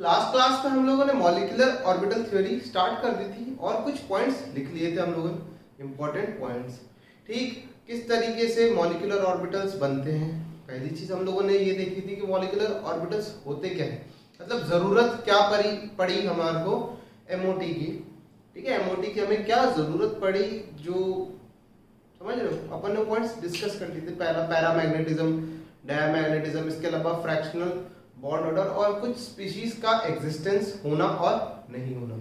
Last class में हम लोगों ने मॉलिक्यूलर ऑर्बिटल थ्योरी स्टार्ट कर दी थी और कुछ पॉइंट्स लिख लिए थे हम लोगों ने, इंपॉर्टेंट पॉइंट्स। ठीक, किस तरीके से मॉलिक्यूलर ऑर्बिटल्स बनते हैं। पहली चीज हम लोगों ने ये देखी थी कि मॉलिक्यूलर ऑर्बिटल्स होते क्या है, मतलब जरूरत क्या पड़ी हमारे को एमओटी की। ठीक है, एमओटी की हमें क्या जरूरत पड़ी, जो समझ रहे हो। अपन ने पॉइंट्स डिस्कस कर लिए थे, पहला पैरामैग्नेटिज्म, डायमैग्नेटिज्म, इसके अलावा फ्रैक्शनल बॉन्ड ऑर्डर और कुछ स्पीशीज का एग्जिस्टेंस होना और नहीं होना।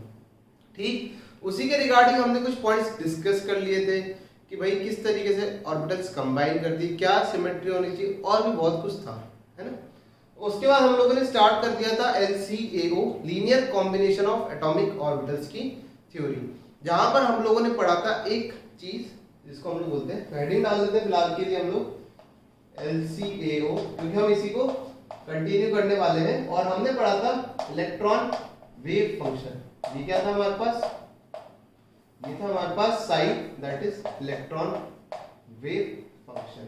ठीक, उसी के रिगार्डिंग हमने कुछ पॉइंट्स डिस्कस कर लिए थे कि भाई किस तरीके से ऑर्बिटल्स कंबाइन कर दी, क्या सिमेट्री होनी चाहिए और भी बहुत कुछ था, है ना। उसके बाद हम लोगों ने स्टार्ट कर दिया था LCAO, linear combination of atomic orbitals की थ्योरी, जहां पर हम लोगों ने पढ़ा था एक चीज जिसको हम लोग बोलते हैं, हेडिंग डाल देते हैं फिलहाल के लिए हम लोग LCAO, क्योंकि हम इसी को कंटिन्यू करने वाले हैं। और हमने पढ़ा था इलेक्ट्रॉन वेव फंक्शन। ये क्या था हमारे पास, ये था हमारे पास psi, that is electron wave function.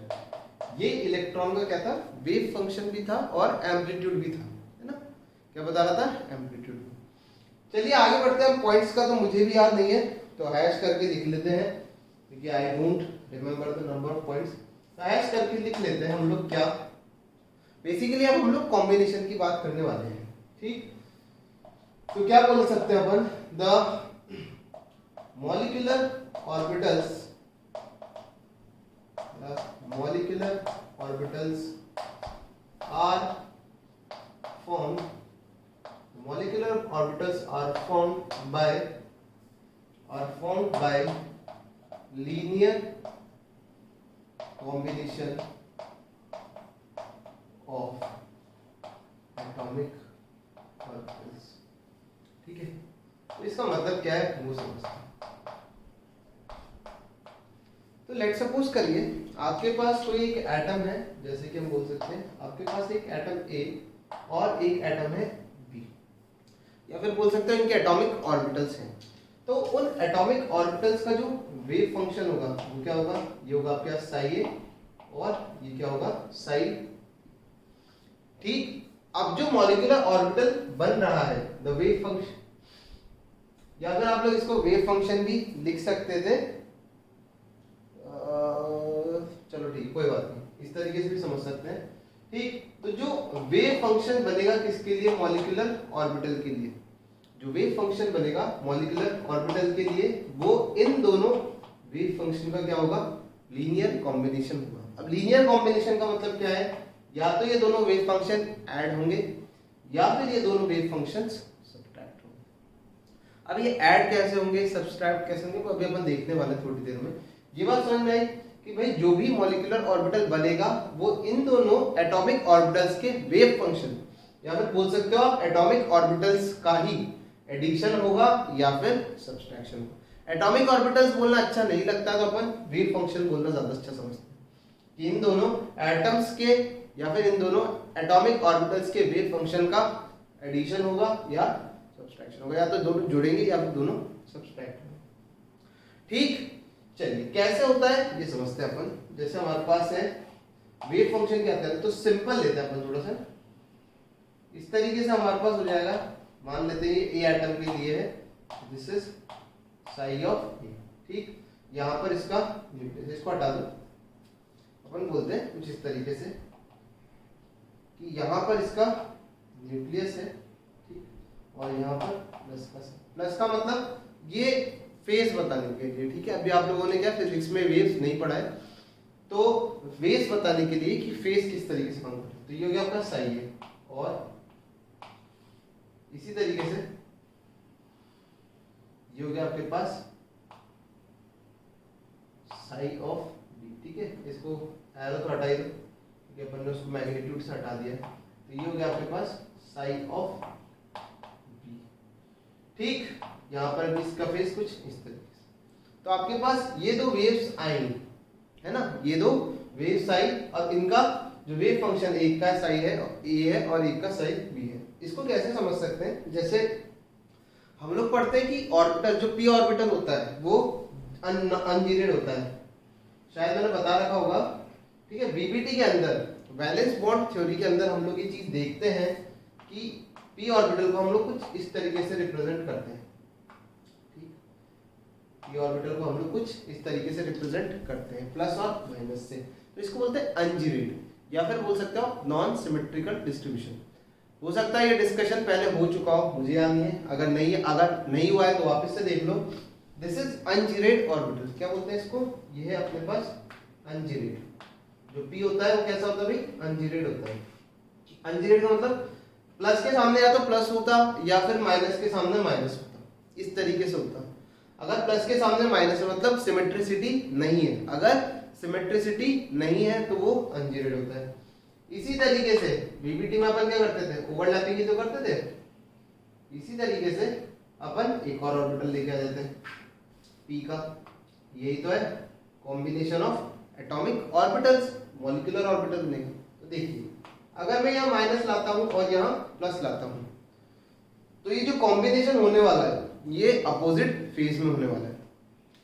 ये इलेक्ट्रॉन का क्या था, वेव फंक्शन भी था और एम्पलीट्यूड भी था, है ना। क्या बता रहा था, एम्पलीट्यूड। चलिए आगे बढ़ते हैं। पॉइंट्स का तो मुझे भी याद नहीं है, तो हैश करके लिख लेते हैं, क्योंकि I don't remember the number of points. Hash करके लिख लेते हैं हम लोग। क्या बेसिकली अब हम लोग कॉम्बिनेशन की बात करने वाले हैं। ठीक, तो क्या बोल सकते हैं अपन, the molecular orbitals are formed by linear combination of atomic orbitals। ठीक है, तो इसका मतलब क्या है वो समझते हैं। तो लेट सपोज करिए आपके पास कोई एक एटम है, जैसे कि हम बोल सकते हैं आपके पास एक एटम A और एक एटम है B, या फिर बोल सकते हैं इनके एटॉमिक ऑर्बिटल्स हैं। तो उन एटॉमिक ऑर्बिटल्स का जो वेव फंक्शन होगा वो क्या होगा, ये होगा आपके पास साई A और ये क्या होगा, साई। ठीक, अब जो मॉलिक्यूलर ऑर्बिटल बन रहा है, द वेव फंक्शन, या फिर आप लोग इसको वेव फंक्शन भी लिख सकते थे, चलो ठीक, कोई बात नहीं, इस तरीके से भी समझ सकते हैं। ठीक, तो जो वेव फंक्शन बनेगा किसके लिए, मॉलिक्यूलर ऑर्बिटल के लिए, जो वेव फंक्शन बनेगा मॉलिक्यूलर ऑर्बिटल के लिए, वो इन दोनों वेव फंक्शन का क्या होगा, लीनियर कॉम्बिनेशन होगा। अब लीनियर कॉम्बिनेशन का मतलब क्या है, या तो ये दोनों वेव फंक्शन ऐड होंगे या फिर ये दोनों वेव फंक्शंस सब्ट्रैक्ट होंगे। अब ये ऐड कैसे होंगे, सब्ट्रैक्ट कैसे होंगे, अभी अपन देखने वाले थोड़ी देर में। ये बात समझ में आई कि भाई जो भी मॉलिक्यूलर ऑर्बिटल बनेगा वो इन दोनों एटॉमिक ऑर्बिटल्स के वेव फंक्शन, या फिर बोल सकते हो आप एटॉमिक ऑर्बिटल्स का ही एडिशन होगा या फिर सब्ट्रैक्शन होगा। एटॉमिक ऑर्बिटल्स बोलना अच्छा नहीं लगता, तो अपन वेव फंक्शन बोलना ज्यादा अच्छा समझते हैं कि इन दोनों एटम्स के या फिर इन दोनों एटॉमिक ऑर्बिटल्स के वेव फंक्शन का एडिशन होगा या सब्ट्रैक्शन होगा, या तो दोनों जुड़ेंगे या फिर दोनों सब्ट्रैक्ट होंगे। ठीक, चलिए कैसे होता है ये समझते हैं अपन। जैसे हमारे पास है वेव फंक्शन क्या आता है, तो सिंपल लेते हैं अपन थोड़ा सा, इस तरीके से हमारे पास हो जाएगा। मान लेते हैं ये A एटम के लिए है, this is sigh of A। ठीक, यहाँ पर इसका न्यूक्लियस, इसको हटा दो, अपन बोलते हैं कुछ इस तरीके से कि यहाँ पर इसका न्यूक्लियस है, ठीक, और यहाँ पर प्लस का मतलब ये फेज बताने के लिए। ठीक है, अभी आप लोगों ने क्या फिजिक्स में वेव्स नहीं पढ़ा है, तो वेव्स बताने के लिए कि फेज किस तरीके से काम करता है। तो ये हो गया आपका साई है, और इसी तरीके से ये हो गया आपके पास साई ऑफ B। ठीक है, इसको एरो तो हटा ही दो क्योंकि अपन ने उसको मैग्नीट्यूड से हटा दिया। तो ये हो गया आपके पास साई ऑफ B। ठीक, यहाँ पर भी इसका फेस कुछ इस तरीके से। तो आपके पास ये दो वेव्स आएंगी, है ना, ये दो वेव्स आई, और इनका जो वेव फंक्शन एक का साई है A है और एक का साई B है। इसको कैसे समझ सकते हैं, जैसे हम लोग पढ़ते हैं कि ऑर्बिटल, जो p ऑर्बिटल होता है वो अनजीरेड होता है, शायद मैंने बता रखा होगा। ठीक है, बीबीटी के अंदर वैलेंस बॉन्ड थ्योरी के अंदर हम लोग ये चीज देखते हैं कि पी ऑर्बिटल को हम लोग कुछ इस तरीके से रिप्रेजेंट करते हैं, ठीक, पी ऑर्बिटल को हम लोग कुछ इस तरीके से रिप्रेजेंट करते हैं प्लस और माइनस से, तो इसको बोलते हैं अनजीरेड, या फिर बोल सकते हो नॉन सिमेट्रिकल डिस्ट्रीब्यूशन। हो सकता है ये डिस्कशन पहले हो चुका हो, मुझे याद नहीं है, अगर नहीं हुआ है तो वापस से देख लो। दिस इज अनजीरेड ऑर्बिटल, क्या बोलते हैं इसको, ये है अपने पास अनजीरेड, जो पी होता है वो कैसा होता है भाई, अनजीरेड होता है। अनजीरेड का मतलब प्लस के सामने या तो प्लस होता या फिर माइनस के सामने माइनस होता, इस तरीके से होता। अगर प्लस के सामने माइनस है मतलब सिमेट्रिसिटी नहीं है, अगर सिमेट्रिसिटी नहीं है तो वो अनजीरेड होता है। इसी तरीके से वीबीटी में अपन क्या करते थे, ओवरलैपिंग ही तो करते थे। इसी तरीके से अपन एक और ऑर्बिटल लेके आ जाते हैं पी का, यही तो है combination of atomic orbitals, molecular orbital बनेगा। तो देखिए अगर मैं यहाँ माइनस लाता हूँ और यहाँ प्लस लाता हूँ, तो ये जो कॉम्बिनेशन होने वाला है ये अपोजिट फेज में होने वाला है,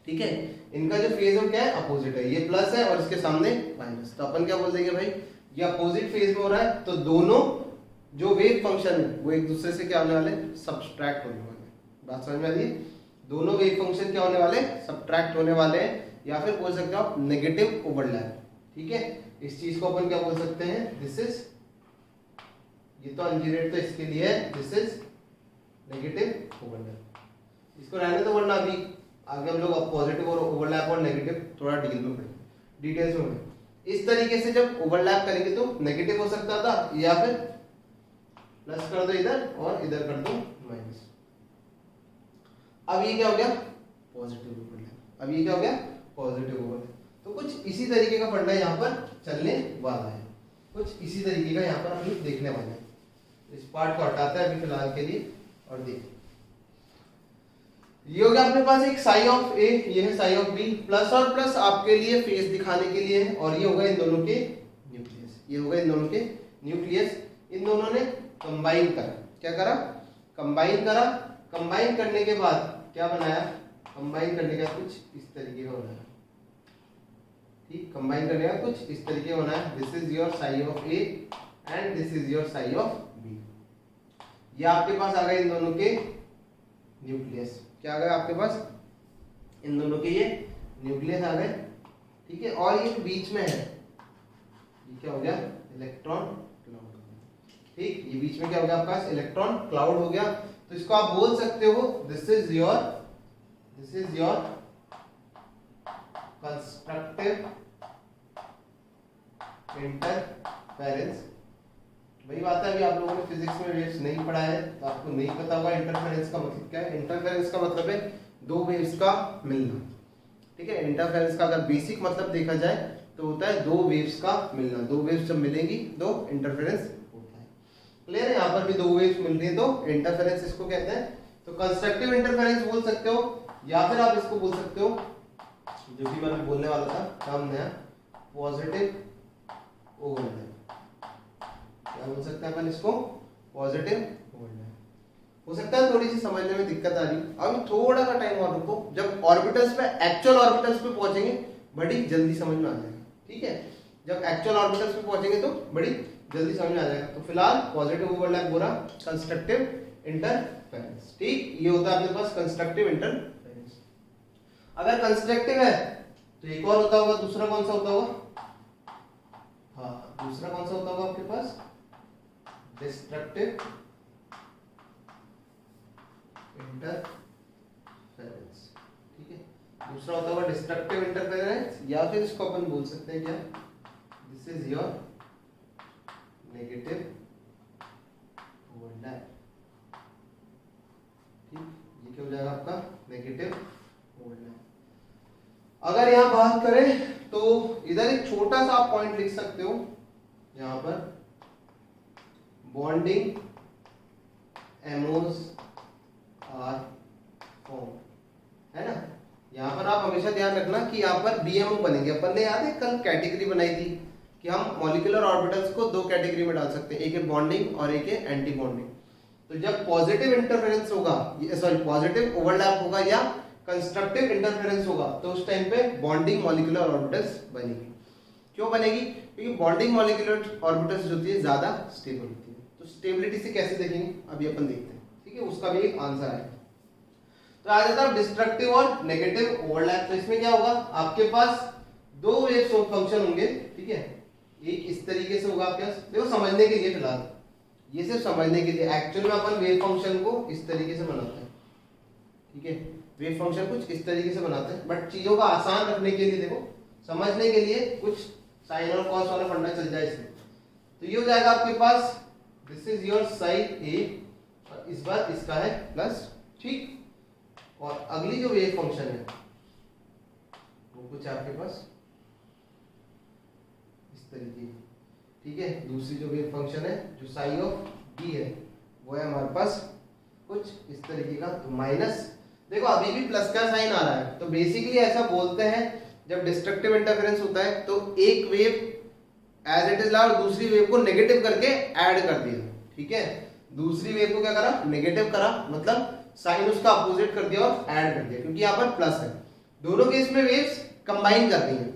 ठीक है, इनका जो फेज है क्या है, अपोजिट है, ये प्लस है और इसके सामने माइनस, तो अपन क्या बोल देंगे भाई ये अपोजिट फेज में हो रहा है, तो दोनों जो वेव फंक्शन है वो एक दूसरे से क्या होने वाले, सब्सट्रैक्ट होने वाले। बात समझ में आ रही है, दोनों वेव फंक्शन क्या होने वाले, सब्सट्रैक्ट होने वाले हैं, या फिर बोल सकते हो आप नेगेटिव ओवरलैप, ठीक है। इस चीज को अपन क्या बोल सकते हैं, दिस इज, ये तो अनजीरेड तो इसके लिए है, दिस इज नेगेटिव ओवरलैप। इसको रहने दो वरना अभी आगे हम लोग पॉजिटिव और ओवरलैप और नेगेटिव थोड़ा डिटेल्स में पढ़ेंगे। इस तरीके से जब ओवरलैप करेंगे तो नेगेटिव हो सकता था, या फिर प्लस कर दो इधर और इधर कर दो माइनस। अब ये क्या हो गया, पॉजिटिव ओवरलैप, अब ये क्या हो गया, पॉजिटिव ओवरलैप। तो कुछ इसी तरीके का पढ़ना यहाँ पर चलने वाला है, कुछ इसी तरीके का यहाँ पर हम लोग देखने वाले हैं। इस पार्ट को हटाते हैं अभी फिलहाल के लिए और देखिए ये हो गया अपने पास एक साई ऑफ ए, ये है साई ऑफ बी, प्लस और प्लस आपके लिए फेस दिखाने के लिए है, और ये होगा इन दोनों के न्यूक्लियस, ये होगा इन दोनों के न्यूक्लियस। इन दोनों ने कंबाइन करा, क्या करा, कंबाइन करा। कंबाइन करने के बाद क्या बनाया, कंबाइन करने का कुछ इस तरीके का बनाया, ठीक, कंबाइन करने का कुछ इस तरीके का बनाया। This is your psi of A and this is your psi of B. ये आपके पास आ गए इन दोनों के न्यूक्लियस, क्या आ गया आपके पास, इन दोनों के ये न्यूक्लियस आ गए, ठीक है। और ये बीच में है, ये क्या हो गया, इलेक्ट्रॉन क्लाउड, ठीक, ये बीच में क्या हो गया आपके पास, इलेक्ट्रॉन क्लाउड हो गया। तो इसको आप बोल सकते हो this is your constructive interference. वही बात है, अभी आप लोगों ने फिजिक्स में वेव्स नहीं पढ़ा है तो आपको नहीं पता होगा इंटरफेरेंस का मतलब क्या है। इंटरफेरेंस का मतलब है दो वेव्स का मिलना, ठीक है। इंटरफेरेंस का अगर बेसिक मतलब देखा जाए तो होता है दो वेव्स का मिलना, दो वेव्स जब मिलेंगी तो इंटरफेरेंस होता है। क्लियर है, यहाँ पर भी दो वेव्स मिल रही है तो इंटरफेरेंस इसको कहते हैं। तो कंस्ट्रक्टिव इंटरफेरेंस बोल सकते हो, या फिर आप इसको बोल सकते हो, जो भी मैं बोलने वाला था टर्म नया, पॉजिटिव ओवरलैप। क्या बोल सकते हैं अपन इसको, पॉजिटिव ओवरलैप। हो सकता है थोड़ी सी समझने में दिक्कत आ रही, अभी थोड़ा सा टाइम और रुको, जब ऑर्बिटल्स पे एक्चुअल ऑर्बिटल्स पे पहुंचेंगे बड़ी जल्दी समझ में आ जाएगा, ठीक है। जब एक्चुअल ऑर्बिटल्स पे पहुंचेंगे तो बड़ी जल्दी समझ में आ जाएगा। तो फिलहाल पॉजिटिव ओवरलैप बोला, कंस्ट्रक्टिव इंटरफेरेंस, ठीक, ये होता है अपने पास कंस्ट्रक्टिव इंटरफेरेंस। अगर कंस्ट्रक्टिव है तो एक और होता होगा, दूसरा कौन सा होता होगा, हाँ दूसरा कौन सा होता होगा आपके पास, डिस्ट्रक्टिव इंटरफेरेंस, ठीक है। दूसरा होता होगा डिस्ट्रक्टिव इंटरफेरेंस, या फिर इसको अपन बोल सकते हैं क्या, this is your negative overlap, ठीक, ये क्या हो जाएगा आपका नेगेटिव ओवरलैप। अगर यहां बात करें तो इधर एक छोटा सा आप पॉइंट लिख सकते हो, यहां पर बॉन्डिंग एमोस आर फॉर्म, है ना। यहां पर आप हमेशा ध्यान रखना कि यहां पर बीएमओ बनेंगे। अपन ने याद है कल कैटेगरी बनाई थी कि हम मॉलिक्यूलर ऑर्बिटल्स को दो कैटेगरी में डाल सकते हैं, एक है बॉन्डिंग और एक है एंटी बॉन्डिंग। तो जब पॉजिटिव इंटरफेरेंस होगा, सॉरी पॉजिटिव ओवरलैप होगा या कंस्ट्रक्टिव इंटरफेरेंस होगा, तो उस टाइम पे बॉन्डिंग मॉलिक्यूलर ऑर्बिटल्स बनेगी। क्यों बनेगी, क्योंकि बॉन्डिंग मॉलिक्यूलर ऑर्बिटल्स जो होती है ज्यादा स्टेबल होती है। तो स्टेबिलिटी से कैसे देखेंगे अभी अपन देखते हैं, ठीक है, उसका भी एक आंसर है। तो आ जाता है डिस्ट्रक्टिव और नेगेटिव ओवरलैप। तो इसमें क्या होगा, आपके पास दो वेव फंक्शन होंगे, ठीक है, एक इस तरीके से होगा आपके पास, देखो समझने के लिए फिलहाल, ये सिर्फ समझने के लिए, एक्चुअल में अपन वेव फंक्शन को इस तरीके से बनाते हैं, ठीक है, वेव फंक्शन कुछ इस तरीके से बनाते हैं, बट चीजों को आसान रखने के लिए, देखो समझने के लिए कुछ साइन और कॉस वाला फंडा चल जाए इसमें। तो ये हो जाएगा आपके पास, दिस इज योर साइन ए, इस बार इसका है प्लस, ठीक, और अगली जो वेव फंक्शन है वो कुछ आपके पास इस तरीके की, ठीक है, दूसरी जो वेव फंक्शन है जो साइन ऑफ बी है वो है हमारे पास कुछ इस तरीके का, तो माइनस, देखो अभी भी प्लस का साइन आ रहा है, तो बेसिकली ऐसा बोलते हैं जब डिस्ट्रक्टिव इंटरफेरेंस होता है तो एक वेव एज इट इज ला और दूसरी वेव को नेगेटिव करके ऐड कर दिया, ठीक है, दूसरी वेव को क्या करा, नेगेटिव करा, मतलब साइन उसका अपोजिट कर दिया और ऐड कर दिया, क्योंकि यहाँ पर प्लस है। दोनों केस में वेव्स कंबाइन करती हैं,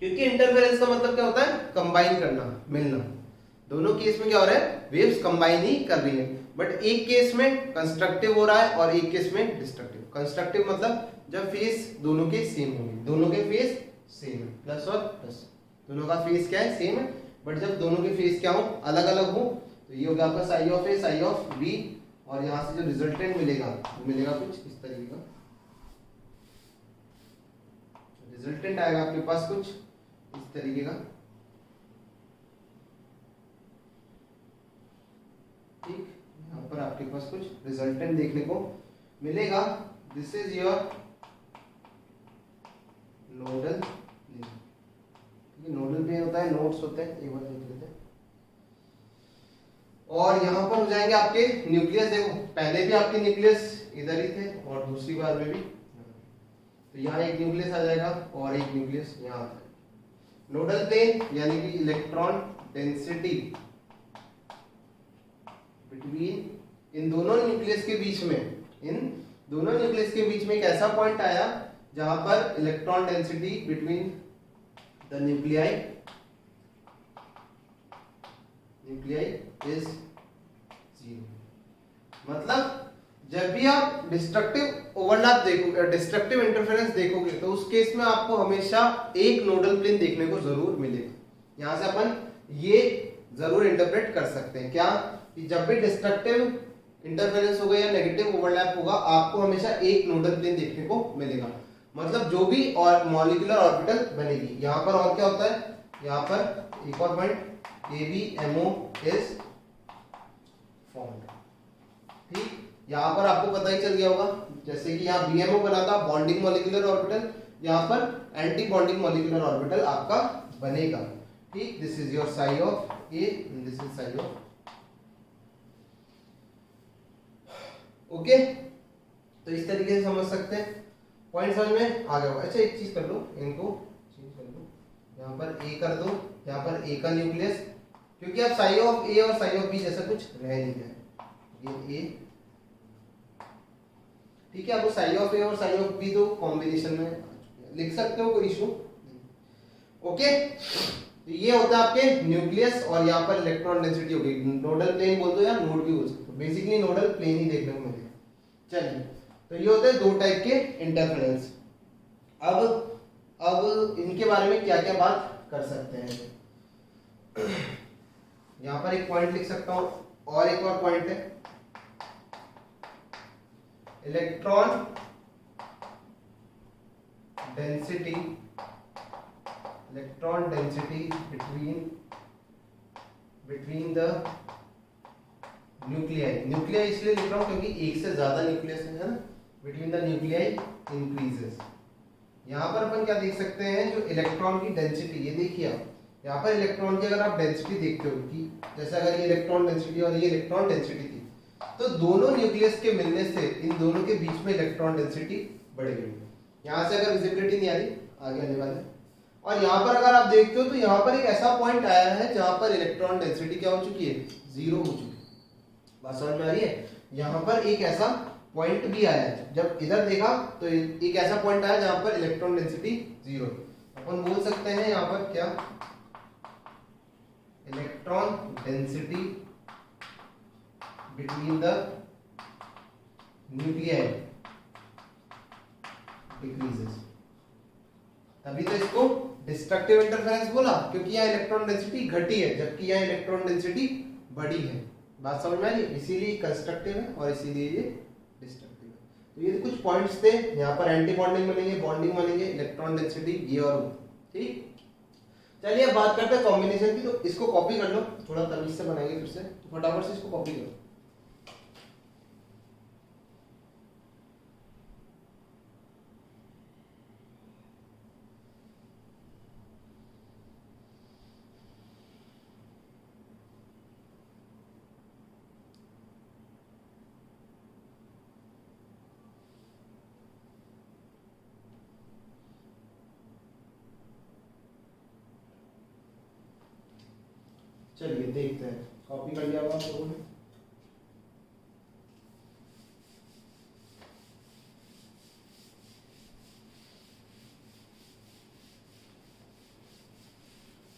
क्योंकि इंटरफेरेंस का मतलब क्या होता है, कंबाइन करना, मिलना। दोनों केस में क्या हो रहा है, वेव्स कंबाइन ही कर रही है, बट एक केस में कंस्ट्रक्टिव हो रहा है और एक केस में डिस्ट्रक्टिव। कंस्ट्रक्टिव मतलब जब फेस दोनों के सेम होंगे, दोनों के फेस सेम है, प्लस और प्लस दोनों का फेस क्या है, सेम है, बट जब दोनों के फेस क्या हो, अलग अलग हो, तो ये होगा आपका psi of A psi of B, और यहां से जो रिजल्टेंट मिलेगा वो मिलेगा कुछ इस तरीके का, रिजल्टेंट आएगा आपके पास कुछ इस तरीके का, ठीक, यहाँ पर आपके पास कुछ रिजल्टेंट देखने को मिलेगा। This is your nodal plane, nodal plane होता है, नोड्स होते हैं, एक बार देख लेते हैं, और यहाँ पर हो जाएंगे आपके न्यूक्लियस, देखो पहले भी आपके न्यूक्लियस इधर ही थे और दूसरी बार में भी, तो यहाँ एक न्यूक्लियस आ जाएगा और एक न्यूक्लियस यहाँ आता है। नोडल प्लेन यानी कि इलेक्ट्रॉन डेंसिटी बिटवीन इन दोनों न्यूक्लियस के बीच में, इन दोनों न्यूक्लियस के बीच में एक ऐसा पॉइंट आया जहां पर electron density between the nuclei is 0। मतलब जब भी आप डिस्ट्रक्टिव ओवरलैप देखोगे, डिस्ट्रक्टिव इंटरफेरेंस देखोगे, तो उस केस में आपको हमेशा एक नोडल प्लेन देखने को जरूर मिलेगा। यहां से अपन ये जरूर इंटरप्रेट कर सकते हैं क्या, कि जब भी डिस्ट्रक्टिव इंटरफेरेंस होगा या नेगेटिव ओवरलैप होगा, आपको हमेशा एक नोडल प्लेन देखने को मिलेगा। मतलब जो भी और मॉलिक्यूलर ऑर्बिटल बनेगी, यहाँ पर और क्या होता है, यहाँ पर एक और पॉइंट ABMO इज फॉर्म्ड, ठीक, यहाँ पर आपको पता ही चल गया होगा, जैसे कि यहाँ BMO बना था बॉन्डिंग मॉलिक्यूलर ऑर्बिटल, यहाँ पर एंटी बॉन्डिंग मॉलिक्यूलर ऑर्बिटल आपका बनेगा, ठीक। This is your psi of A and this is sigh of, okay, तो इस तरीके से समझ सकते हैं, पॉइंट समझ में आ गया होगा। अच्छा एक चीज कर लो, इनको चेंज कर लो, यहाँ पर A कर दो, यहाँ पर A का न्यूक्लियस, क्योंकि अब साई ऑफ A और साई ऑफ B जैसा कुछ रह नहीं गया, ये A, ठीक है, अब साई ऑफ A और साई ऑफ B तो कॉम्बिनेशन में लिख सकते हो, कोई इशू, ओके। तो ये होता है आपके न्यूक्लियस, और यहाँ पर इलेक्ट्रॉन डेंसिटी होगी, नोडल प्लेन बोल दो या नोड भी बोल सकते हो, बेसिकली नोडल प्लेन ही देखने को मिलेगा। चलिए, तो ये होते हैं दो टाइप के इंटरफेरेंस। अब इनके बारे में क्या क्या बात कर सकते हैं, यहाँ पर एक पॉइंट लिख सकता हूं, और एक और पॉइंट है electron density between the nuclei. Nuclei इसलिए लिख रहा हूं क्योंकि एक से ज्यादा न्यूक्लियस है ना, बिटवीन द न्यूक्लियाई इंक्रीजेस। यहाँ पर अपन क्या देख सकते हैं, जो इलेक्ट्रॉन की डेंसिटी, ये देखिए आप यहाँ पर इलेक्ट्रॉन की अगर आप डेंसिटी देखते हो कि जैसे अगर ये इलेक्ट्रॉन डेंसिटी और ये इलेक्ट्रॉन डेंसिटी थी, तो दोनों न्यूक्लियस के मिलने से इन दोनों के बीच में इलेक्ट्रॉन डेंसिटी बढ़ गई। यहाँ से अगर विजिबिलिटी नहीं आ रही, आगे आने वाला है, और यहाँ पर अगर आप देखते हो तो यहाँ पर एक ऐसा पॉइंट आया है जहां पर इलेक्ट्रॉन डेंसिटी क्या हो चुकी है, 0 हो चुकी है। बात समझ में आ रही है, यहाँ पर एक ऐसा पॉइंट भी आया है, जब इधर देखा तो एक ऐसा पॉइंट आया जहां पर इलेक्ट्रॉन डेंसिटी 0 है। अपन बोल सकते हैं यहाँ पर क्या, electron density between the nuclei decreases। तभी तो इसको डिस्ट्रक्टिव इंटरफेरेंस बोला, क्योंकि यहाँ इलेक्ट्रॉन डेंसिटी घटी है जबकि यहाँ इलेक्ट्रॉन डेंसिटी बढ़ी है। बात समझ में आ रही है? इसीलिए कंस्ट्रक्टिव है और इसीलिए ये डिस्ट्रक्टिव है। तो ये कुछ पॉइंट्स थे, यहाँ पर एंटी बॉन्डिंग बनेंगे, बॉन्डिंग बनेंगे, इलेक्ट्रॉन डेंसिटी ये और वो। ठीक, चलिए अब बात करते हैं कॉम्बिनेशन की। तो इसको कॉपी कर लो, थोड़ा तमीज से बनाएंगे फिर से, तो फटाफट से इसको कॉपी करो। चलिए देखते हैं, कॉपी कर लिया आप लोगों ने।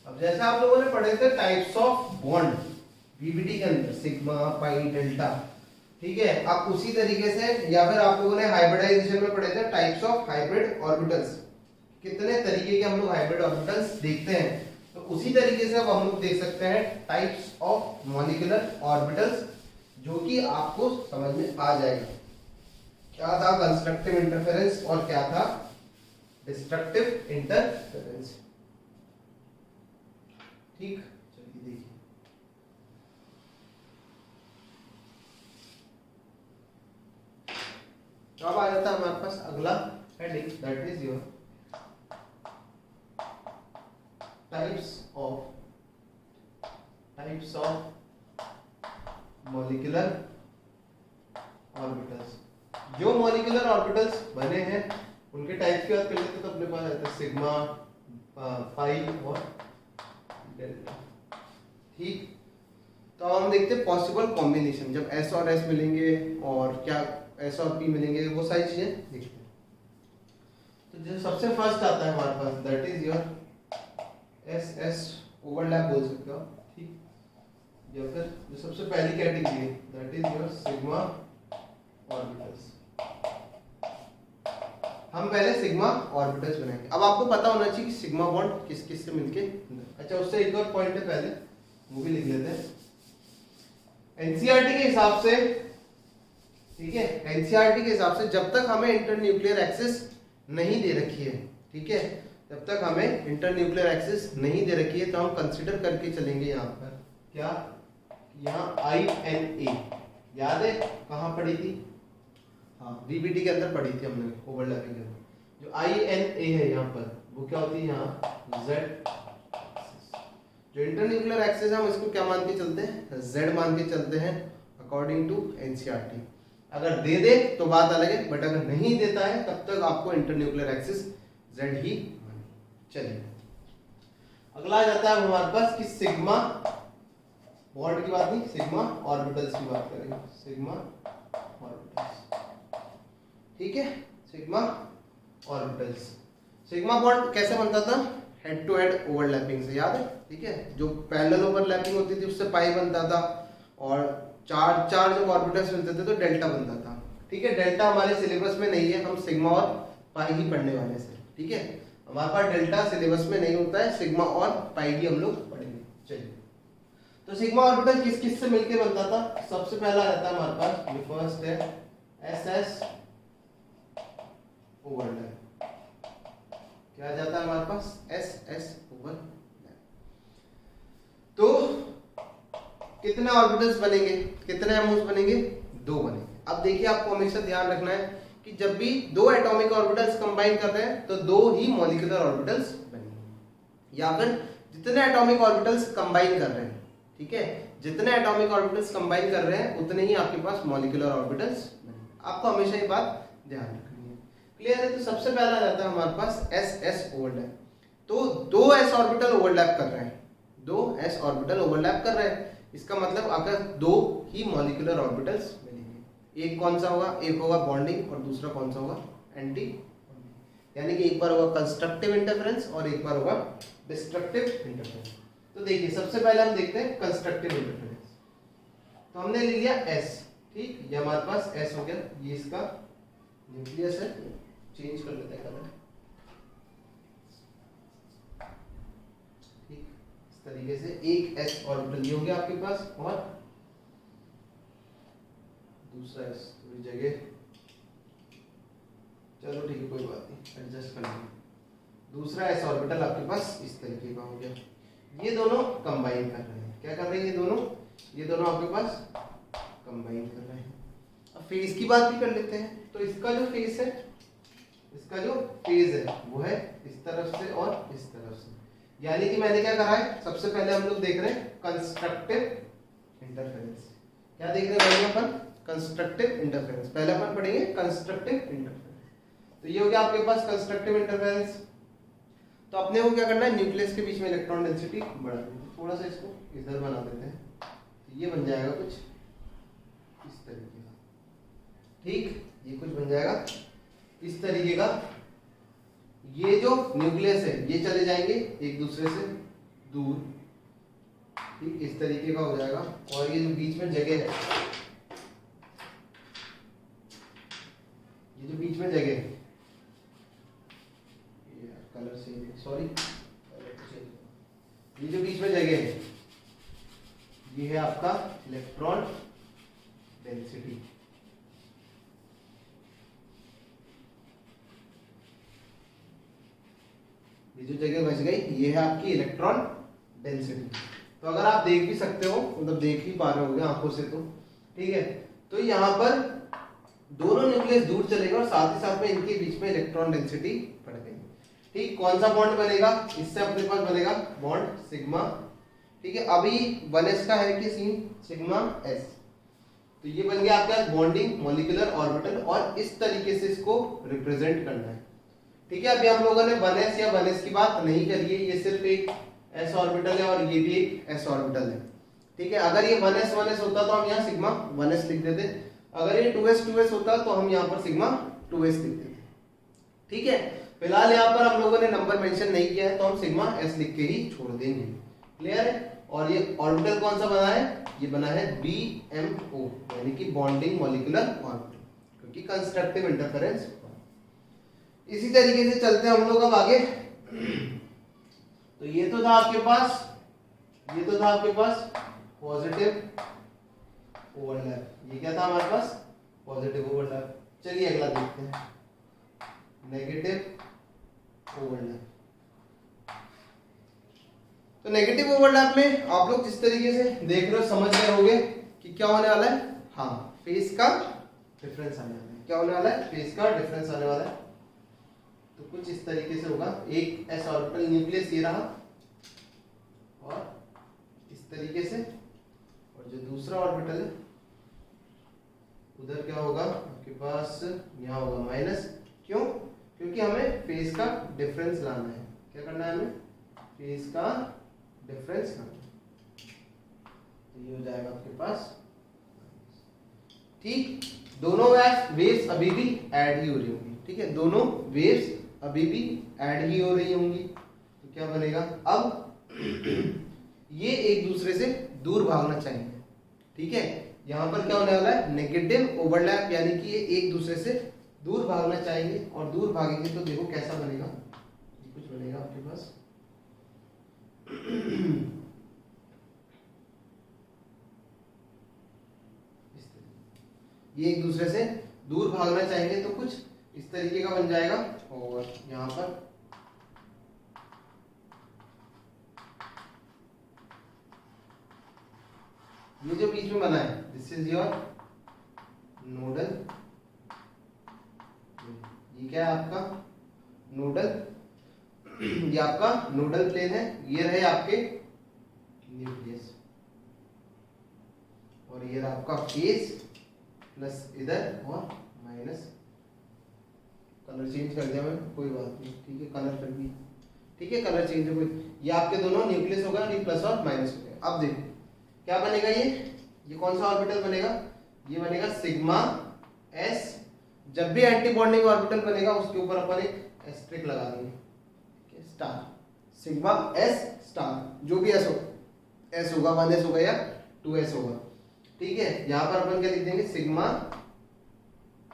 अब जैसे आप लोगों ने पढ़े थे टाइप्स ऑफ बॉन्ड वीबीटी के अंदर, सिग्मा, पाई, डेल्टा, ठीक है। अब उसी तरीके से, या फिर आप लोगों ने हाइब्रिडाइजेशन में पढ़े थे टाइप्स ऑफ हाइब्रिड ऑर्बिटल्स, कितने तरीके के हम लोग हाइब्रिड ऑर्बिटल्स देखते हैं। तो उसी तरीके से अब हम लोग देख सकते हैं टाइप्स ऑफ मॉलिक्यूलर ऑर्बिटल्स, जो कि आपको समझ में आ जाएगा। क्या था कंस्ट्रक्टिव इंटरफेरेंस और क्या था डिस्ट्रक्टिव इंटरफेरेंस। ठीक, चलिए देखिए। अब आ जाता है हमारे पास अगला heading, that is your types of molecular orbitals। जो molecular orbitals बने हैं उनके टाइप की बात कर लेते, तो अपने पास आता है सिग्मा, पाई और डेल्टा। ठीक, तो हम देखते हैं पॉसिबल कॉम्बिनेशन, जब एस और एस मिलेंगे और क्या एस और पी मिलेंगे, वो सारी चीजें देखते हैं। तो जो सबसे फर्स्ट आता है हमारे पास, that is your S S overlap बोल सकते हो, ठीक। या फिर जो सबसे पहली कैटेगरी है, that is your sigma orbitals. हम पहले सिग्मा ऑर्बिटल्स बनाएंगे। अब आपको पता होना चाहिए कि सिग्मा बॉन्ड किस किस से मिलके, अच्छा उससे एक और पॉइंट है, पहले वो भी लिख लेते हैं। एनसीईआरटी के हिसाब से, ठीक है, एनसीईआरटी के हिसाब से जब तक हमें इंटरन्यूक्लियर एक्सिस नहीं दे रखी है, ठीक है, जब तक हमें इंटरन्यूक्लियर एक्सिस नहीं दे रखी है, तो हम कंसीडर करके चलेंगे यहाँ पर क्या, यहाँ INA याद है कहाँ पढ़ी थी, हाँ वीबीटी के अंदर पढ़ी थी हमने, ओवरलैपिंग के अंदर। जो INA है यहाँ पर, वो क्या होती है यहाँ Z। जो इंटरन्यूक्लियर एक्सिस है हम इसको क्या मान के चलते हैं, Z मान के चलते हैं अकॉर्डिंग टू एनसीईआरटी। अगर दे दे तो बात अलग है, बट अगर नहीं देता है तब तक आपको इंटरन्यूक्लियर एक्सिस Z ही। चलिए अगला आ जाता है हमारे पास कि सिग्मा बॉन्ड की बात नहीं, सिग्मा ऑर्बिटल्स की बात करेंगे, सिग्मा ऑर्बिटल्स, ठीक है। सिग्मा ऑर्बिटल्स, सिग्मा बॉन्ड कैसे बनता था, हेड टू हेड ओवरलैपिंग से, याद है, ठीक है। जो पैरेलल ओवरलैपिंग होती थी उससे पाई बनता था, और चार चार जब ऑर्बिटल्स मिलते थे तो डेल्टा बनता था, ठीक है। डेल्टा हमारे सिलेबस में नहीं है, हम सिग्मा और पाई ही पढ़ने वाले हैं, ठीक है। हमारे पास डेल्टा सिलेबस में नहीं होता है, सिग्मा और पाई ही हम लोग पढ़ेंगे। चलिए, तो सिग्मा ऑर्बिटल किस किस से मिलकर बनता था, सबसे पहला रहता है हमारे पास, ये फर्स्ट है SS ओवरलैप। क्या जाता है हमारे पास, SS ओवरलैप। तो कितने ऑर्बिटल्स बनेंगे, कितने एमओस बनेंगे, 2 बनेंगे। अब देखिए आपको हमेशा ध्यान रखना है कि जब भी 2 एटॉमिक ऑर्बिटल्स कंबाइन कर रहे हैं तो 2 ही मॉलिक्यूलर ऑर्बिटल्स बनेंगे, या फिर जितने एटॉमिक ऑर्बिटल्स कंबाइन कर रहे हैं, ठीक है, जितने एटॉमिक ऑर्बिटल्स कंबाइन कर रहे हैं उतने ही आपके पास मॉलिक्यूलर ऑर्बिटल्स बनेंगे। आपको हमेशा ये बात ध्यान रखनी है, क्लियर है। तो सबसे पहला रहता है हमारे पास SS ओवरलैप। तो 2 s ऑर्बिटल ओवरलैप कर रहे हैं, 2 s ऑर्बिटल ओवरलैप कर रहे हैं, इसका मतलब अगर 2 ही मॉलिक्यूलर ऑर्बिटल्स, एक कौन सा होगा, एक होगा बॉन्डिंग और दूसरा कौन सा होगा, एंटी बॉन्डिंग। यानी कि एक बार होगा कंस्ट्रक्टिव इंटरफेरेंस और एक बार होगा डिस्ट्रक्टिव इंटरफेरेंस। तो देखिए सबसे पहले हम देखते हैं कंस्ट्रक्टिव इंटरफेरेंस। तो हमने ले लिया S, ठीक, ये हमारे पास S हो गया, ये इसका न्यूक्लियस है। चेंज कर लेते हैं कलर, ठीक, इस तरीके से एक S ऑर्बिटल ये हो गया आपके पास, और दूसरा S थोड़ी जगह, चलो ठीक है कोई बात नहीं, एडजस्ट कर लेंगे। दूसरा S ऑर्बिटल आपके पास इस तरीके का हो गया। ये दोनों कंबाइन कर रहे हैं, क्या कर रहे हैं ये दोनों आपके पास कंबाइन कर रहे हैं। अब फेज की बात भी कर लेते हैं। तो इसका जो फेज है, इसका जो फेज है वो है इस तरफ से और इस तरफ से, यानी कि मैंने क्या करा है, सबसे पहले हम लोग देख रहे हैं कंस्ट्रक्टिव इंटरफेरेंस। क्या देख रहे हैं अपन, कंस्ट्रक्टिव इंटरफेरेंस। पहले अपन पढ़ेंगे कंस्ट्रक्टिव इंटरफेरेंस। तो ये हो गया आपके पास कंस्ट्रक्टिव इंटरफेरेंस। तो अपने को क्या करना है, न्यूक्लियस के बीच में इलेक्ट्रॉन डेंसिटी बढ़ा देते हैं, थोड़ा सा इसको इधर बना देते हैं, तो ये बन जाएगा कुछ इस तरीके का, ठीक, ये कुछ बन जाएगा इस तरीके का। ये जो न्यूक्लियस है ये चले जाएंगे एक दूसरे से दूर, ठीक, इस तरीके का हो जाएगा। और ये जो बीच में जगह है, ये जो बीच में जगह है, कलर से सॉरी, ये जो बीच में जगह है ये है आपका इलेक्ट्रॉन डेंसिटी। ये जो जगह बच गई ये है आपकी इलेक्ट्रॉन डेंसिटी। तो अगर आप देख भी सकते हो, मतलब देख ही पा रहे होंगे आंखों से, तो ठीक है। तो यहाँ पर दोनों न्यूक्लियस दूर चलेगा और साथ ही साथ में इनके बीच में इलेक्ट्रॉन डेंसिटी बढ़ गई, ठीक। कौन सा बॉन्ड बनेगा, इससे अपने पास बनेगा बॉन्ड सिग्मा, ठीक है। अभी 1s का है कि सीन सिग्मा s, तो ये बन गया आपका बॉन्डिंग मॉलिक्यूलर ऑर्बिटल, और इस तरीके से इसको रिप्रेजेंट करना है, ठीक है। अभी हम लोगों ने 1s या 1s की बात नहीं करी है, ये सिर्फ एक s ऑर्बिटल है और ये भी एक s ऑर्बिटल है, ठीक है। अगर ये 1s होता तो हम यहाँ सिग्मा 1s लिख देते, अगर ये 2s होता तो हम यहाँ पर सिग्मा 2s लिख देते, ठीक है। फिलहाल यहाँ पर हम लोगों ने नंबर मेंशन नहीं किया है तो हम सिग्मा s लिख के ही छोड़ देंगे, क्लियर है। और ये ऑर्बिटल कौन सा बना है, ये बना है BMO, यानी कि बॉन्डिंग मॉलिक्यूलर ऑर्बिटल, क्योंकि कंस्ट्रक्टिव इंटरफेरेंस। इसी तरीके से चलते हैं हम लोग अब आगे। तो ये तो था आपके पास पॉजिटिव ओवरलैप, ये क्या था हमारे पास, पॉजिटिव ओवरलैप। चलिए अगला देखते हैं, नेगेटिव ओवरलैप। तो नेगेटिव ओवरलैप में आप लोग जिस तरीके से देख रहे हो समझ रहे होंगे कि क्या होने वाला है, हाँ, फेज का डिफरेंस आने वाला है। क्या होने वाला है, फेज का डिफरेंस आने वाला है। तो कुछ इस तरीके से होगा, एक s ऑर्बिटल न्यूक्लियस ये रहा और इस तरीके से, और जो दूसरा ऑर्बिटल है उधर क्या होगा आपके पास, यहाँ होगा माइनस। क्यों, क्योंकि हमें फेज का डिफरेंस लाना है। क्या करना है हमें, फेज का डिफरेंस लाना है। तो ये हो जाएगा आपके पास, ठीक। दोनों वेव्स अभी भी ऐड ही हो रही होंगी, ठीक है, दोनों वेव्स अभी भी ऐड ही हो रही होंगी। तो क्या बनेगा, अब ये एक दूसरे से दूर भागना चाहिए, ठीक है। यहाँ पर क्या होने वाला है, नेगेटिव ओवरलैप, यानी कि ये एक दूसरे से दूर भागना चाहिए, और दूर भागेंगे तो देखो कैसा बनेगा, कुछ बनेगा आपके पास ये एक दूसरे से दूर भागना चाहेंगे तो कुछ इस तरीके का बन जाएगा। और यहाँ पर ये जो बीच में बना है, दिस इज योर नोडल, ये क्या है आपका नोडल, ये आपका नोडल प्लेन है। ये रहे आपके न्यूक्लियस, और ये रहा आपका फेज, प्लस इधर और माइनस। कलर चेंज कर दिया मैंने, कोई बात नहीं, ठीक है, कलर फिर भी ठीक है, कलर चेंज हो गई। ये आपके दोनों न्यूक्लियस होगा, ये प्लस और माइनस हो गया। अब देखो क्या बनेगा, ये कौन सा ऑर्बिटल बनेगा, ये बनेगा सिग्मा s। जब भी एंटी बॉन्डिंग ऑर्बिटल बनेगा उसके ऊपर अपन एक एस्टेरिस्क लगा देंगे, स्टार, सिग्मा s स्टार, जो भी s होगा, 1s होगा या 2s होगा, ठीक है, यहाँ पर अपन क्या लिख देंगे, सिग्मा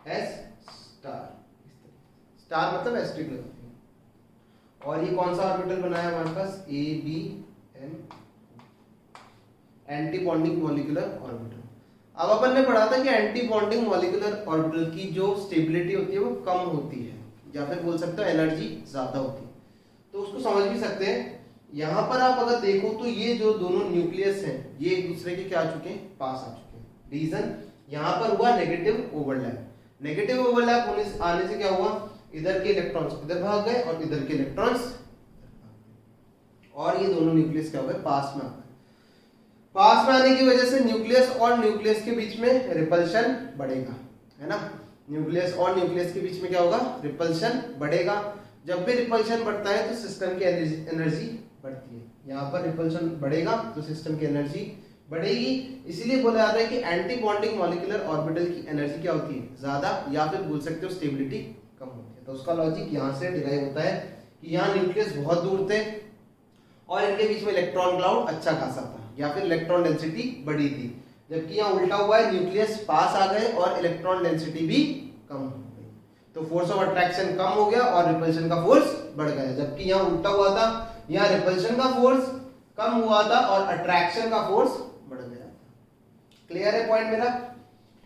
एस स्टार, स्टार मतलब एस्ट्रिक लगा देंगे। और ये कौन सा ऑर्बिटल बनाया हमारे पास, A B M, anti bonding molecular orbital. अब अपन ने पढ़ा था कि एंटी बॉन्डिंग मॉलिक्यूलर ऑर्बिटल की जो स्टेबिलिटी होती है वो कम होती है, या फिर बोल सकते हो एनर्जी ज्यादा होती है। तो उसको समझ भी सकते हैं। यहाँ पर आप अगर देखो तो ये जो दोनों न्यूक्लियस हैं ये एक दूसरे के क्या आ चुके हैं, पास आ चुके हैं। रीजन यहाँ पर हुआ नेगेटिव ओवरलैप। नेगेटिव ओवरलैप होने से आने से क्या हुआ, इधर के इलेक्ट्रॉन्स इधर भाग गए और इधर के इलेक्ट्रॉन्स, और ये दोनों न्यूक्लियस क्या हो गए, पास में आ गए। पास में आने की वजह से न्यूक्लियस और न्यूक्लियस के बीच में रिपल्शन बढ़ेगा, है ना। न्यूक्लियस और न्यूक्लियस के बीच में क्या होगा, रिपल्शन बढ़ेगा। जब भी रिपल्शन बढ़ता है तो सिस्टम की एनर्जी बढ़ती है। यहाँ पर रिपल्शन बढ़ेगा तो सिस्टम की एनर्जी बढ़ेगी। इसीलिए बोला जाता है कि एंटी बॉन्डिंग मॉलिक्यूलर ऑर्बिटल की एनर्जी क्या होती है, ज्यादा, या फिर बोल सकते हो स्टेबिलिटी कम होती है। तो उसका लॉजिक यहाँ से डिराइव होता है कि यहाँ न्यूक्लियस बहुत दूर थे और इनके बीच में इलेक्ट्रॉन क्लाउड अच्छा खासा था, या फिर इलेक्ट्रॉन डेंसिटी बड़ी थी। जबकि यहाँ उल्टा हुआ है, न्यूक्लियस पास आ गए और इलेक्ट्रॉन डेंसिटी भी कम हो गई, तो फोर्स ऑफ अट्रैक्शन कम हो गया और रिपल्शन का फोर्स बढ़ गया। जबकि यहाँ उल्टा हुआ था, यहाँ रिपल्शन का फोर्स कम हुआ था और अट्रैक्शन का फोर्स बढ़ गया था। क्लियर है पॉइंट मेरा,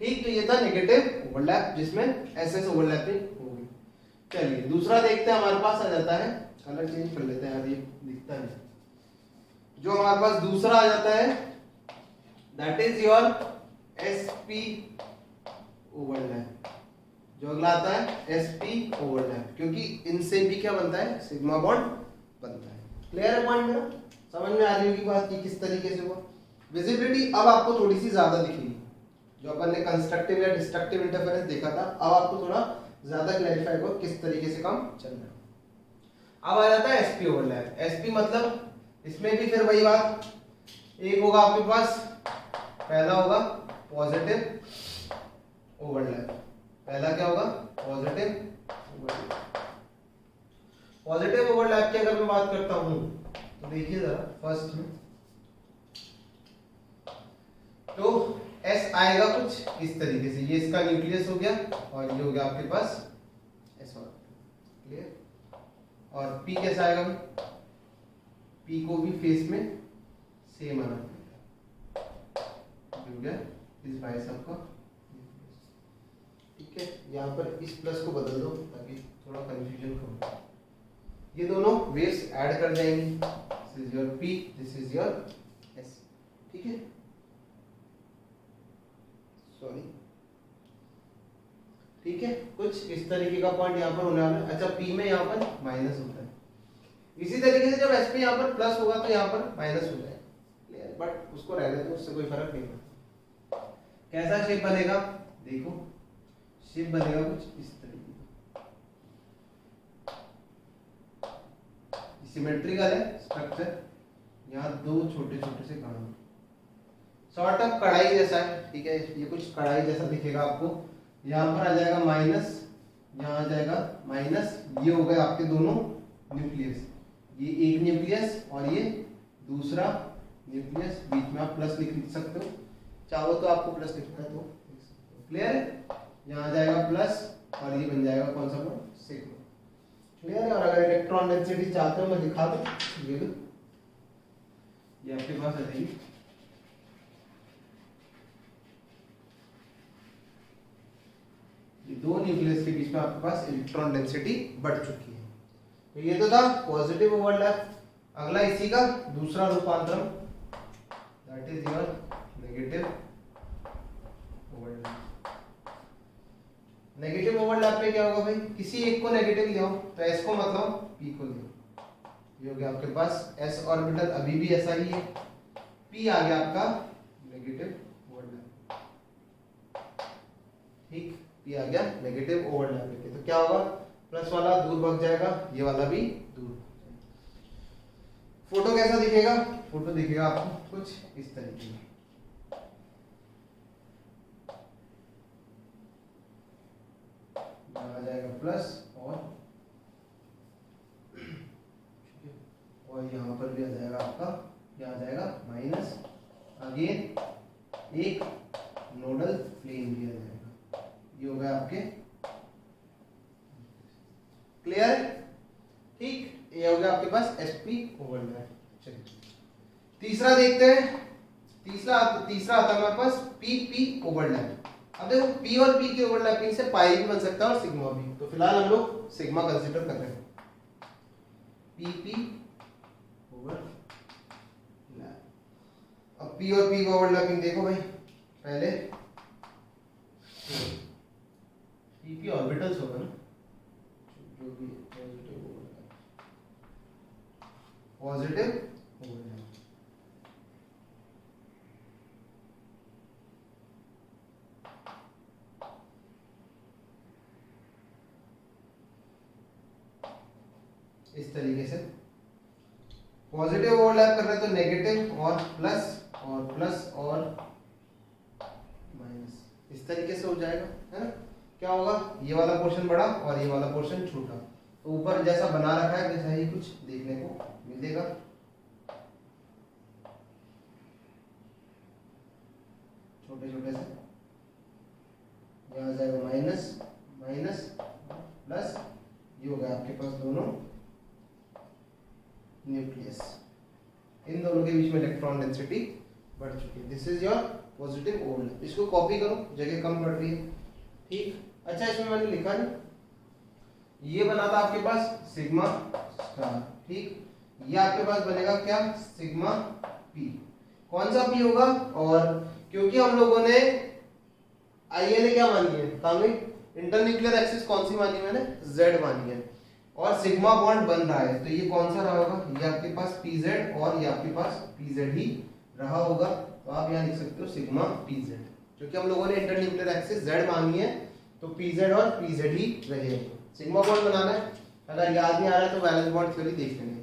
ठीक। तो ये था नेगेटिव ओवरलैप जिसमें एसएस ओवरलैपिंग होगी। चलिए दूसरा देखते हैं, हमारे पास आ जाता है, कलर चेंज कर लेते हैं यार, ये दिखता नहीं। जो हमारे पास दूसरा आ जाता है that is your SP overlap. जो अगला आता है एसपी ओवरलैप, क्योंकि इनसे भी क्या बनता है, सिग्मा बॉन्ड बनता है। क्लियर है पॉइंट मेरा, समझ में आ रही होगी बात कि किस तरीके से हुआ। विजिबिलिटी अब आपको थोड़ी सी ज्यादा दिखेगी। जो अपन ने कंस्ट्रक्टिव या डिस्ट्रक्टिव इंटरफेरेंस देखा था, अब आपको थोड़ा ज्यादा क्लैरिफाई होगा किस तरीके से काम चल रहा है। अब आ जाता है एसपी ओवरलैप। एसपी मतलब इसमें भी फिर वही बात, एक होगा आपके पास, पहला होगा पॉजिटिव ओवरलैप। पहला क्या होगा, पॉजिटिव ओवरलैप। पॉजिटिव ओवरलैप की अगर मैं बात करता हूं तो देखिए जरा, फर्स्ट में तो एस आएगा कुछ इस तरीके से, ये इसका न्यूक्लियस हो गया और ये हो गया आपके पास एस ऑर्बिटल। क्लियर। और पी कैसा आएगा, पी को भी फेस में सेम आना हो गया इस भाई साहब का, ठीक है। यहाँ पर इस प्लस को बदल दो ताकि थोड़ा कंफ्यूजन कम हो। ये दोनों वेव्स ऐड कर जाएंगी, this is your P, this is your S, ठीक है। सॉरी, ठीक है, कुछ इस तरीके का पॉइंट यहाँ पर होने वाला है। अच्छा, पी में यहाँ पर माइनस होता है, इसी तरीके से जब एस पे यहाँ पर प्लस होगा तो यहाँ पर माइनस हो जाएगा। क्लियर, बट उसको रहने दो, उससे कोई फर्क नहीं पड़ता। कैसा शेप बनेगा, देखो शेप बनेगा कुछ इस तरीके का, सिमेट्रिकल है स्ट्रक्चर। यहाँ दो छोटे छोटे से कण, सॉर्ट ऑफ कढ़ाई जैसा है, ठीक है। ये कुछ कढ़ाई जैसा दिखेगा आपको। यहाँ पर आ जाएगा माइनस, यहाँ आ जाएगा माइनस, ये हो गए आपके दोनों न्यूक्लियस, ये एक न्यूक्लियस और ये दूसरा न्यूक्लियस। बीच में आप प्लस लिख सकते हो, चाहो तो आपको प्लस लिखना है तो। क्लियर है, यहाँ आ जाएगा प्लस और ये बन जाएगा कौन सा बॉन्ड, सिग्मा। क्लियर है। और अगर इलेक्ट्रॉन डेंसिटी चाहते हो मैं दिखा दूं, ये लो, ये आपके पास आ जाएगी। दो न्यूक्लियस के बीच में आपके पास इलेक्ट्रॉन डेंसिटी बढ़ चुकी है। तो ये तो था पॉजिटिव ओवरलैप। अगला इसी का दूसरा रूपांतरण, that is your negative overlap. Negative overlap पे क्या होगा भाई, किसी एक को नेगेटिव ले आओ, तो एस को मतलब पी को ले, ये हो गया आपके पास एस ऑर्बिटल, अभी भी ऐसा ही है। पी आ गया आपका नेगेटिव ओवरलैप, ठीक, पी आ गया नेगेटिव ओवरलैप पे। तो क्या होगा, प्लस वाला दूर भाग जाएगा, ये वाला भी दूर भाग जाएगा। फोटो कैसा दिखेगा, फोटो दिखेगा आपको कुछ इस तरीके में। आ जाएगा प्लस और यहाँ पर भी आ जाएगा आपका, क्या आ जाएगा माइनस, अगेन एक भी आ जाएगा। ये हो गया आपके क्लियर, ठीक। ये हो गया आपके पास sp ओवरलैप। चलिए तीसरा देखते हैं। तीसरा आता है हमारे पास pp ओवरलैप। अब देखो p और p के ओवरलैपिंग से पाई भी बन सकता है और सिग्मा भी, तो फिलहाल हम लोग सिग्मा कंसीडर कर रहे हैं। pp overlap. अब p और p का ओवरलैपिंग देखो भाई, पहले pp ऑर्बिटल्स होगा ना, जो भी पॉजिटिव ओवरलैप। इस तरीके से पॉजिटिव ओवरलैप कर रहे हैं तो नेगेटिव और प्लस और माइनस, इस तरीके से हो जाएगा, है ना। क्या होगा, ये वाला पोर्शन बड़ा और ये वाला पोर्शन छोटा, तो ऊपर जैसा बना रखा है वैसा ही कुछ देखने को मिलेगा। छोटे छोटे से यहाँ आ जाएगा माइनस प्लस, ये हो गया आपके पास दोनों न्यूक्लियस, इन दोनों के बीच में इलेक्ट्रॉन डेंसिटी बढ़ चुकी है। This is your positive overlap. इसको कॉपी करो, जगह कम पड़ रही है, ठीक। अच्छा इसमें मैंने लिखा नहीं, ये बना था आपके पास सिग्मा स्टार, ठीक। ये आपके पास बनेगा क्या, सिग्मा पी। कौन सा पी होगा, और क्योंकि हम लोगों ने आईएनए क्या मानी है, कामिक इंटरन्यूक्लियर एक्सिस कौन सी मानी मैंने, जेड मानी है, और सिग्मा बॉन्ड बन रहा है, तो ये कौन सा रहा होगा, ये आपके पास pz और ये आपके पास pz ही रहा होगा। तो आप यहाँ लिख सकते हो सिग्मा pz, क्योंकि हम लोगों ने इंटरन्यूक्लियर एक्सिस z मानी है, तो pz और pz ही रहे। सिग्मा बॉन्ड बनाना है, अगर याद नहीं आ रहा है तो वैलेंस बॉन्ड थ्योरी देख लेंगे,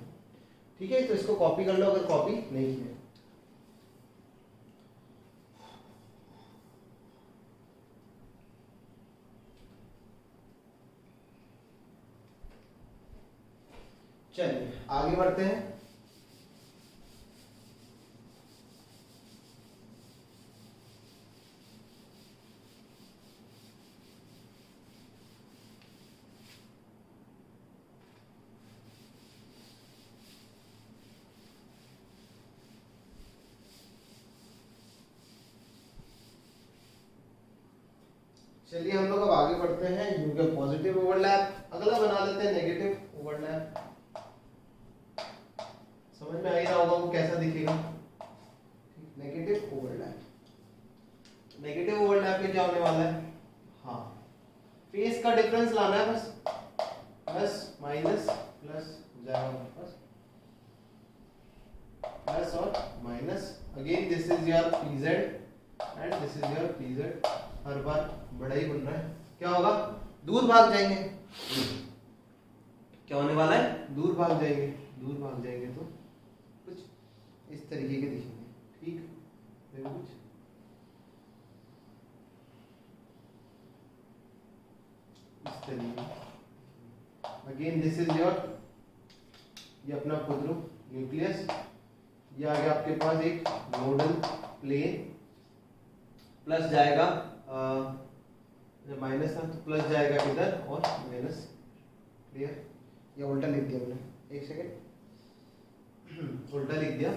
ठीक है। तो इसको कॉपी कर लो अगर कॉपी नहीं किया। चलिए आगे बढ़ते हैं। चलिए हम लोग अब आगे बढ़ते हैं। यू के पॉजिटिव ओवरलैप, अगला बना लेते हैं नेगेटिव ओवरलैप। समझ में आ ही रहा होगा वो कैसा दिखेगा, नेगेटिव ओवरलैप। नेगेटिव ओवरलैप में क्या होने वाला है, हाँ फेस का डिफरेंस लाना है बस, प्लस माइनस प्लस हो जाएगा हमारे पास, प्लस और minus. Again this is your pz and this is your pz, हर बार बड़ा ही बन रहा है। क्या होगा, दूर भाग जाएंगे, क्या होने वाला है, दूर भाग जाएंगे तो कुछ इस तरीके के दिखेंगे, ठीक। देखो कुछ इस तरीके। अगेन दिस इज योर, ये अपना खुदरू न्यूक्लियस, ये आ गया आपके पास एक नोडल प्लेन, प्लस जाएगा जब माइनस था तो प्लस जाएगा इधर और माइनस, क्लियर। या उल्टा लिख दिया मैंने, एक सेकेंड, उल्टा लिख दिया,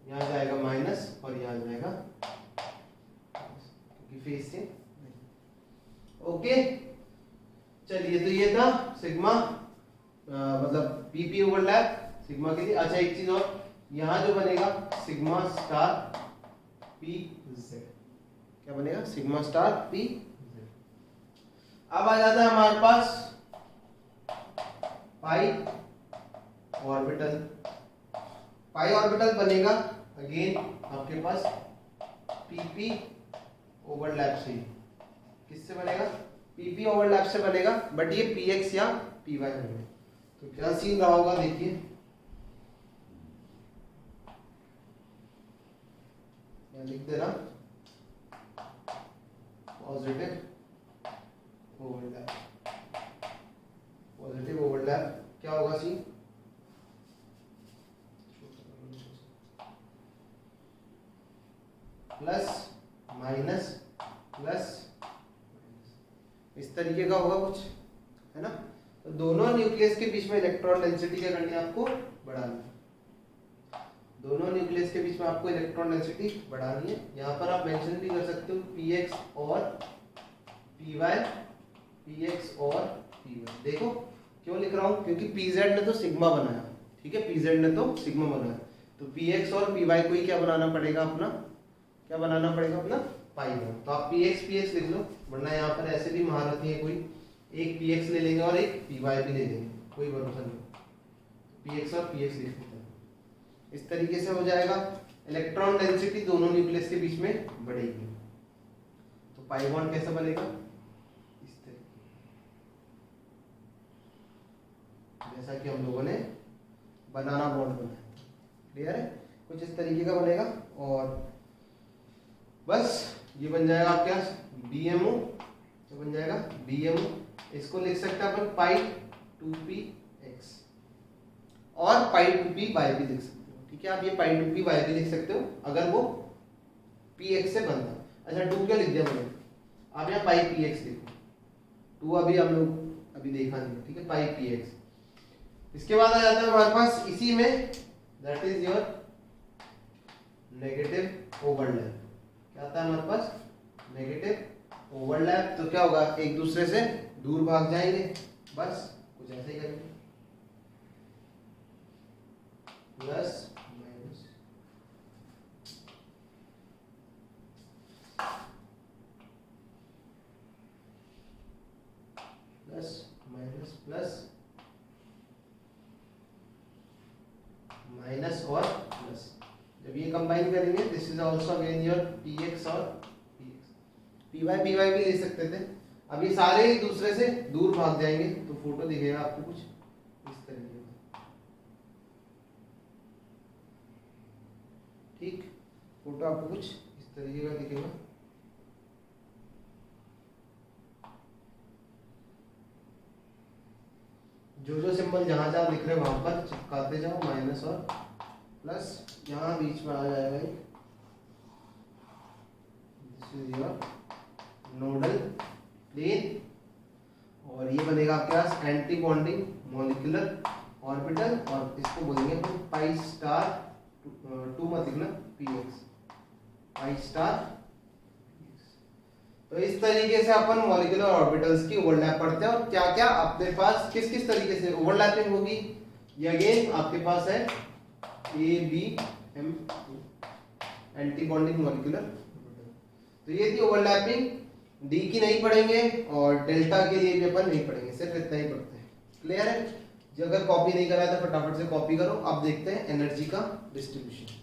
यहाँ जाएगा माइनस और यहाँ जाएगा फेस से, ओके। चलिए तो ये था सिग्मा, मतलब पीपी ओवरलैप सिग्मा के लिए। अच्छा एक चीज और, यहाँ जो बनेगा सिग्मा स्टार पी जेड, क्या बनेगा, सिग्मा स्टार पी जेड। अब आ जाता है हमारे पास पाई ऑर्बिटल। पाई ऑर्बिटल बनेगा अगेन आपके पास पीपी ओवरलैप से। किससे बनेगा, पीपी ओवरलैप से बनेगा, बट ये पीएक्स या पीवाई बनेगा। तो क्या सीन रहा होगा देखिए, यहाँ लिख देना पॉजिटिव ओवरलैप। पॉजिटिव ओवरलैप क्या होगा सी, प्लस माइनस प्लस, इस तरीके का होगा कुछ, है ना। तो दोनों न्यूक्लियस के बीच में इलेक्ट्रॉन डेंसिटी क्या करनी है आपको, बढ़ानी है। दोनों न्यूक्लियस के बीच में आपको इलेक्ट्रॉन डेंसिटी बढ़ानी है। यहाँ पर आप मेंशन भी कर सकते हो px और py, px और py। देखो क्यों लिख रहा हूँ, क्योंकि pz ने तो सिग्मा बनाया, ठीक है, pz ने तो सिग्मा बनाया, तो px और py को ही क्या बनाना पड़ेगा अपना, क्या बनाना पड़ेगा अपना, पाई बॉन्ड। तो आप px लिख लो, वरना यहाँ पर ऐसे भी महारथी है कोई, एक px ले लेंगे और एक py भी ले लेंगे, कोई भरोसा नहीं, px और px लिख लेते हैं। इस तरीके से हो जाएगा, इलेक्ट्रॉन डेंसिटी दोनों न्यूक्लियस के बीच में बढ़ेगी। तो पाई बॉन्ड कैसा बनेगा, इस तरीके, जैसा कि हम लोगों ने बनाना बॉन्ड बनाया, क्लियर है, कुछ इस तरीके का बनेगा। और बस ये बन जाएगा आपके पास BMO, क्या बन जाएगा BMO। इसको लिख सकते हैं अपन पाई 2px और पाई 2py भी लिख सकते हो, ठीक है। आप ये पाई 2py भी लिख सकते हो अगर वो px से बनता। अच्छा 2 क्या लिख दिया मैंने, आप यहाँ पाई px लिखो, 2 अभी हम लोग अभी देखा नहीं, ठीक है, पाई px। इसके बाद आ जाता है हमारे पास इसी में, that is your negative overlap. क्या आता है हमारे पास, नेगेटिव ओवरलैप। तो क्या होगा, एक दूसरे से दूर भाग जाएंगे, बस कुछ ऐसे ही करेंगे, plus minus, plus minus, plus minus और प्लस। जब ये कंबाइन करेंगे, this is also again your px और px, py भी ले सकते थे। अब ये सारे एक दूसरे से दूर भाग जाएंगे, तो फोटो दिखेगा आपको कुछ इस तरीके का, ठीक, फोटो आपको कुछ इस तरीके का दिखेगा। जो जो सिंबल जहां जहां दिख रहे हैं वहां पर चिपकाते जाओ, माइनस और प्लस, यहाँ बीच में आ जाएगा ये, this is your nodal plane. और ये बनेगा आपके पास एंटी बॉन्डिंग मॉलिक्यूलर ऑर्बिटल, और इसको बोलेंगे हम पाई स्टार 2 मत लिखना, px, पाई स्टार। तो इस तरीके से अपन मॉलिक्यूलर ऑर्बिटल्स की ओवरलैप पढ़ते हैं। और क्या क्या अपने पास किस किस तरीके से ओवरलैपिंग होगी, ये अगेन आपके पास है ABM, एंटी बॉन्डिंग मॉलिक्यूलर। तो ये थी ओवरलैपिंग, डी की नहीं पढ़ेंगे और डेल्टा के लिए भी अपन नहीं पढ़ेंगे, सिर्फ इतना ही पढ़ते हैं, क्लियर है। जो अगर कॉपी नहीं करा है तो फटाफट से कॉपी करो। अब देखते हैं एनर्जी का डिस्ट्रीब्यूशन।